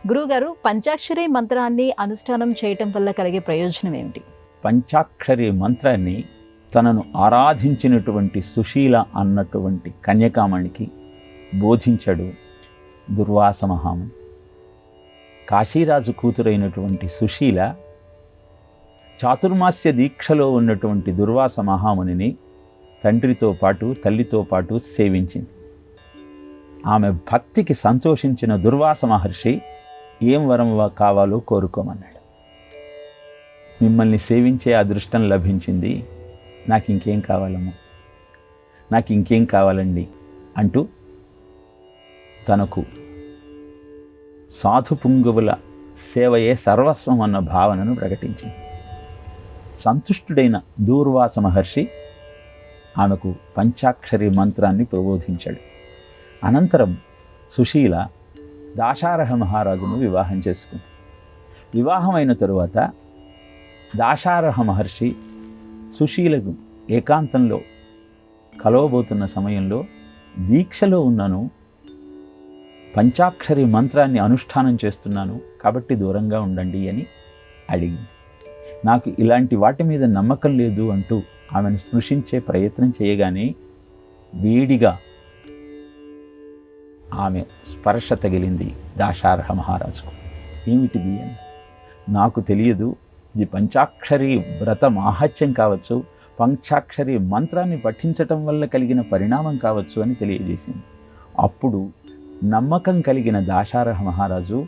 గురువుగారు, పంచాక్షరి మంత్రాన్ని అనుష్ఠానం చేయటం వల్ల కలిగే ప్రయోజనం ఏమిటి? పంచాక్షరి మంత్రాన్ని తనను ఆరాధించినటువంటి సుశీల అన్నటువంటి కన్యకామణికి బోధించాడు దుర్వాస మహాముని. కాశీరాజు కూతురైనటువంటి సుశీల చాతుర్మాస్య దీక్షలో ఉన్నటువంటి దుర్వాస మహామునిని తండ్రితో పాటు తల్లితో పాటు సేవించింది. ఆమె భక్తికి సంతోషించిన దుర్వాస మహర్షి ఏం వరం కావాలో కోరుకోమన్నాడు. మిమ్మల్ని సేవించే అదృష్టం లభించింది, నాకు ఇంకేం కావాలమ్మా, నాకు ఇంకేం కావాలండి అంటూ తనకు సాధు పుంగవుల సేవయే సర్వస్వం అన్న భావనను ప్రకటించింది. సంతుష్టుడైన దూర్వాస మహర్షి ఆమెకు పంచాక్షరి మంత్రాన్ని ప్రబోధించాడు. అనంతరం సుశీల దాశారహ మహారాజును వివాహం చేసుకుంది. వివాహమైన తరువాత దాశారహ మహర్షి సుశీలకు ఏకాంతంలో కలవబోతున్న సమయంలో, దీక్షలో ఉన్నాను, పంచాక్షరి మంత్రాన్ని అనుష్ఠానం చేస్తున్నాను కాబట్టి దూరంగా ఉండండి అని అడిగింది. నాకు ఇలాంటి వాటి మీద నమ్మకం లేదు అంటూ ఆమెను స్పృశించే ప్రయత్నం చేయగానే వేడిగా ఆమె స్పర్శ తగిలింది దాశారహ మహారాజుకు. ఏమిటిది అని, నాకు తెలియదు, ఇది పంచాక్షరి వ్రత మాహాత్యం కావచ్చు, పంచాక్షరి మంత్రాన్ని పఠించటం వల్ల కలిగిన పరిణామం కావచ్చు అని తెలియజేసింది. అప్పుడు నమ్మకం కలిగిన దాశారహ మహారాజు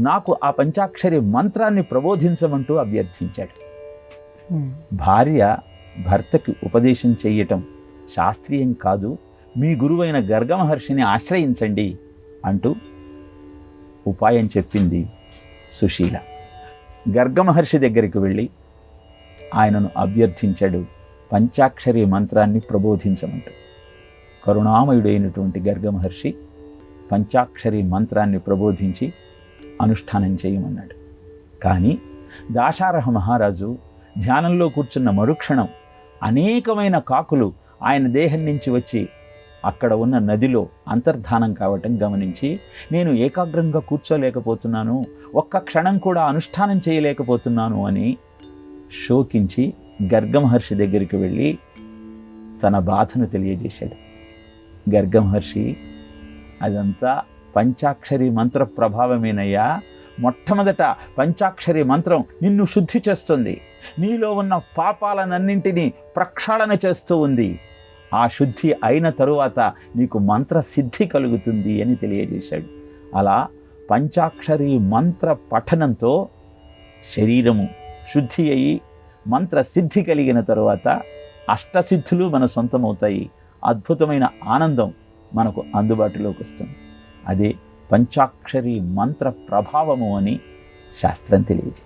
నాకు ఆ పంచాక్షరి మంత్రాన్ని ప్రబోధించమంటూ అభ్యర్థించాడు. భార్య భర్తకి ఉపదేశం చేయటం శాస్త్రీయం కాదు, మీ గురువైన గర్గ మహర్షిని ఆశ్రయించండి అంటూ ఉపాయం చెప్పింది సుశీల. గర్గ మహర్షి దగ్గరికి వెళ్ళి ఆయనను అభ్యర్థించాడు పంచాక్షరి మంత్రాన్ని ప్రబోధించమంటూ. కరుణామయుడైనటువంటి గర్గ మహర్షి పంచాక్షరి మంత్రాన్ని ప్రబోధించి అనుష్ఠానం చేయమన్నాడు. కానీ దాశారహ మహారాజు ధ్యానంలో కూర్చున్న మరుక్షణం అనేకమైన కాకులు ఆయన దేహం నుంచి వచ్చి అక్కడ ఉన్న నదిలో అంతర్ధానం కావటం గమనించి, నేను ఏకాగ్రంగా కూర్చోలేకపోతున్నాను, ఒక్క క్షణం కూడా అనుష్ఠానం చేయలేకపోతున్నాను అని శోకించి గర్గ మహర్షి దగ్గరికి వెళ్ళి తన బాధను తెలియజేశాడు. గర్గ మహర్షి, అదంతా పంచాక్షరి మంత్ర ప్రభావమేనయ్యా, మొట్టమొదట పంచాక్షరి మంత్రం నిన్ను శుద్ధి చేస్తుంది, నీలో ఉన్న పాపాలనన్నింటినీ ప్రక్షాళన చేస్తూ ఉంది, ఆ శుద్ధి అయిన తరువాత నీకు మంత్రసిద్ధి కలుగుతుంది అని తెలియజేశాడు. అలా పంచాక్షరి మంత్ర పఠనంతో శరీరము శుద్ధి అయి మంత్రసిద్ధి కలిగిన తరువాత అష్టసిద్ధులు మన సొంతమవుతాయి, అద్భుతమైన ఆనందం మనకు అందుబాటులోకి వస్తుంది. అదే పంచాక్షరి మంత్ర ప్రభావము అని శాస్త్రం తెలియజేస్తుంది.